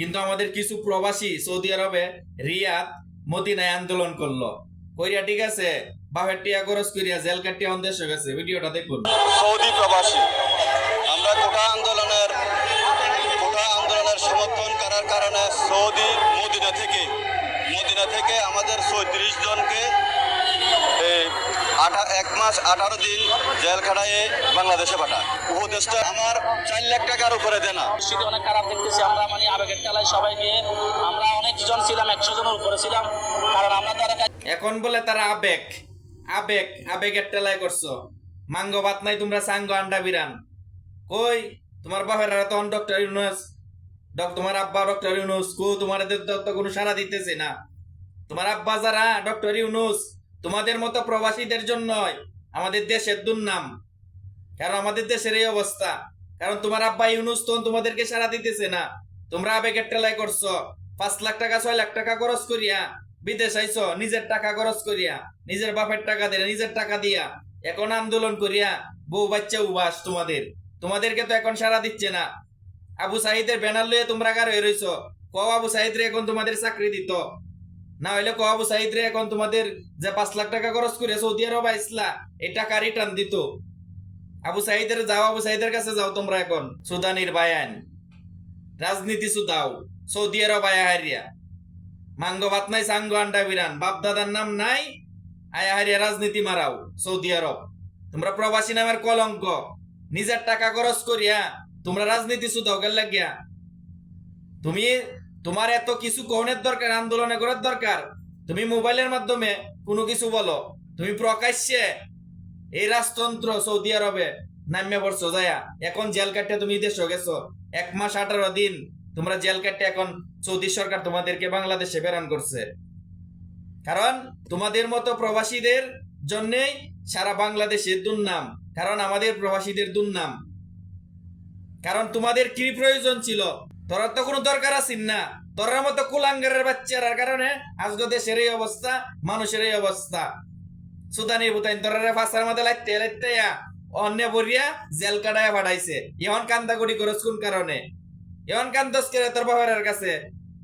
কিন্তু আমাদের কিছু প্রবাসী সৌদি আরবে রিয়াদ মদিনায় আন্দোলন করলো কইরা, ঠিক আছে, বাপের টিয়া খরচ করিয়া জেল কাটিয়া দেশে গেছে। ভিডিওটা দেখুন। সৌদি প্রবাসী আমরা কোটা আন্দোলনের সমর্থন করার কারণে সৌদি মদিনা থেকে আমাদের ৩৬ জনকে ১ মাস ১৮ দিন জেল খাটাইয়ে বাংলাদেশে পাঠায়। উপদেশটা আমার ৪ লাখ টাকার উপরে দেনা। পরিস্থিতি অনেক খারাপ দেখতেছি আমরা, মানে আবেগের ঠেলায় সবাই নিয়ে আমরা অনেক জন ছিলাম, ১০০ জনের উপরে ছিলাম। কারণ আমরা তারা এখন বলে তারা আবেগের টেলায় করছো। মাঙ্গ ভাত নাই, তোমরা সাঙ্গ আন্ডা বিরান। কই তোমার বাপের তখন ডক্টর ইউনুস, তোমার আব্বা ডক্টর ইউনুস কো, তোমাদের তো কোনো সাড়া দিতেছে না। তোমার আব্বা যারা ডক্টর ইউনুস, তোমাদের মতো প্রবাসীদের জন্যই আমাদের দেশের দুর্নাম। কারণ আমাদের দেশের এই অবস্থা, কারণ তোমার আব্বা ইউনুস তখন তোমাদেরকে সাড়া দিতেছে না। তোমরা আবেগের টেলায় করছো। ৫ লাখ টাকা ৬ লাখ টাকা খরচ করিয়া বিদেশ আইছো, নিজের টাকা খরচ করিয়া, নিজের বাপের টাকা দিয়ে, নিজের টাকা দিয়া এখন আন্দোলন করিয়া বউ বাচ্চা উবাস তোমাদেরকে তো এখন সাড়া দিচ্ছে না। আবু সাহিদের ব্যানার লইয়া তোমরা কার হয়ে রইছো। ক আবু সাহিদ রে এখন তোমাদের চাকরি দিত না, হইলে ক আবু সাহিদ রে এখন তোমাদের যে ৫ লাখ টাকা খরচ করে সৌদি আরব আইসলা এই টাকা রিটার্ন দিত। আবু সাহিদের যাও, আবু সাহিদের কাছে যাও তোমরা এখন। সুদানির বায়ান রাজনীতি সুদাও সৌদি আরব আয়া হারিয়া। মাঙ্গ ভাত নাই, সাঙ্গ আন্ডা বিরান, বাপ দাদার নাম নাই, আয়া হারিয়া রাজনীতি মারাও সৌদি আরব। তোমরা প্রবাসী নামের কলঙ্ক। নিজের টাকা খরচ করিয়া তোমরা রাজনীতি সুদাও গেল লাগিয়া। তোমার এত কিছু কহনের দরকার, আন্দোলনে করার দরকার, তুমি মোবাইলের মাধ্যমে কোনো কিছু বলো। তুমি প্রকাশ্যে এই রাজতন্ত্র সৌদি আরবে নামে পড়ছো যায়া, এখন জেল কাটে তুমি দেশে গেছো। ১ মাস ১৮ দিন তোমরা জেল কাটে এখন সৌদি সরকার তোমাদেরকে বাংলাদেশে প্রেরণ করছে। কারণ তোমাদের মতো প্রবাসীদের জন্যই সারা বাংলাদেশের দুর্নাম, কারণ আমাদের প্রবাসীদের দুর্নাম। কারণ তোমাদের কি প্রয়োজন ছিল? তোরা তো কোনো দরকার আছিস না। তোরার মতো কুলাঙ্গারের বাচ্চার কারণে আজকে দেশের এই অবস্থা, মানুষের এই অবস্থা। সুদানি বুতাইন তোরারে ফাঁসার মধ্যে লাইতে অন্য বরিয়া জেল কাটায় পাঠাইছে। এখন কান্দাকুটি করছ কোন কারণে? এখন কান্দস করে তোর বাপের কাছে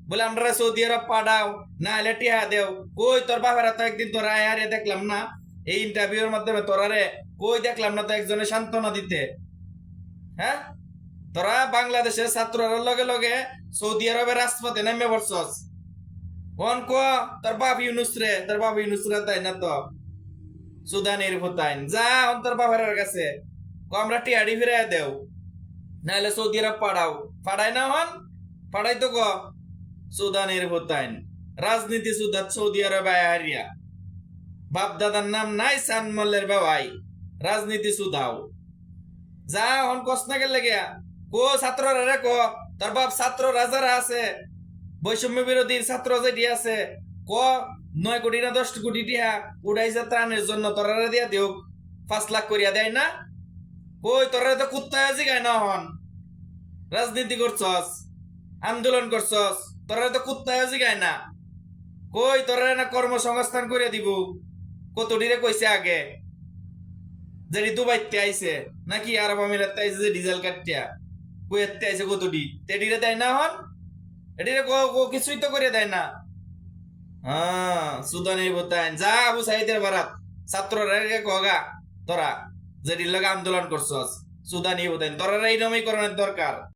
বলে আমরা সৌদি আরব পাঠাও, না হলে টিহা দেও। কই তোর বাপেরা তো একদিন তোরা আরে দেখলাম না এই ইন্টারভিউর মাধ্যমে, তোরারে কই দেখলাম না তো একজনে সান্ত্বনা দিতে। হ্যাঁ, তোরা বাংলাদেশের ছাত্ররা লগে লগে সৌদি আরবের রাজপথে নেমে পড়ছস। কোন কো তোর বাপ ইউনুস রে তাই না তো সুদানের ভোতাইন যা তোর বাপের কাছে ক আমরা টিয়াড়ি ফিরাই দেও, নাহলে সৌদি আরব পাড়াই না হন পাড়াই তো ক সুদানের ভোতাইন রাজনীতি সুদাত সৌদি আরব হারিয়া। বাপ দাদার নাম নাই, সান মল্লের বেওয়াই, রাজনীতি সুদাও যা হন কস না গেলে গিয়া। কো ছাত্ররা রে কো তোর বাপ ছাত্র রাজারা আছে, বৈষম্য বিরোধী ছাত্র যেটি আছে, ক ৯ কোটি না ১০ কোটি টিয়া উড়াইছে ত্রাণের জন্য, তোরা দিয়া দেও ৫ লাখ করিয়া দেয় না। কই তোরা তো কুত্তায় জিগায় না হন রাজনীতি করছস, আন্দোলন করছস, তোরা তো কুত্তায় জিগায় না। কই তোরা না কর্মসংস্থান করিয়া দিব। কতটিরে কইছে আগে যেটি দুবাইতে আইছে নাকি আরব আমিরাতে আইছে যে ডিজেল কাটিয়া, কই এতে আইছে কতটি, তেটিরে দেয় না হন, এটিরে কিছুই তো করে দেয় না। হ্যাঁ, সুদানি বোতাইন যা আবু সাইদের বারাত ছাত্ররা কগা তোরা যেটির লগে আন্দোলন করছস। সুদানি বোতাইন তোরা এই নমীকরণের দরকার।